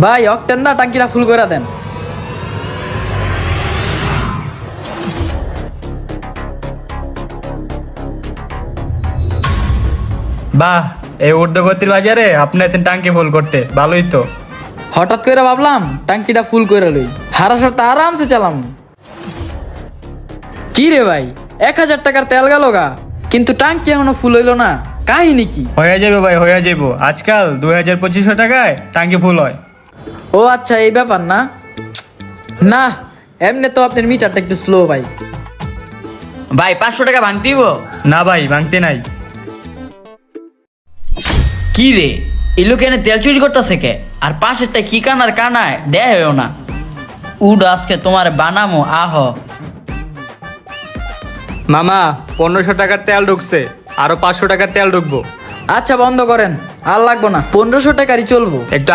ভাই অকটেন দা টাঙ্কিটা ফুল করে দেন। বাহ, এই ঊর্ধ্বগতির বাজারে আপনি আছেন টাঙ্কি ফুল করতে, ভালোই তো। হঠাৎ করে ভাবলাম টাঙ্কিটা ফুল করে লই, হারা সপ্তাহ আরামসে চালাম। কি রে ভাই, 1000 টাকার তেল গেল গা, কিন্তু টাঙ্কি এখনো ফুল হইলো না, কাহিনী কি? হয়ে যাবে ভাই, হয়ে যাবো। আজকাল 2200-2500 টাকায় টাঙ্কি ফুল হয়। ও আচ্ছা, এই ব্যাপার না। না, এমনি তো আপনার মিটারটা একটু স্লো ভাই। ভাই 500 টাকা ভাঙতে দিব? না ভাই, ভাঙতে নাই। কি রে, এই লোক এনে তেল চুরি করতেছে কে? আর পাশেরটা কি কানার কানায় দেয়ও না। উড আজকে তোমার বানামো আহ। মামা, 1500 টাকার তেল ঢুকছে, আরো 500 টাকার তেল ঢুকবো। আচ্ছা বন্ধ করেন, আর লাগবো না, 1500 টাকারই চলবো। একটু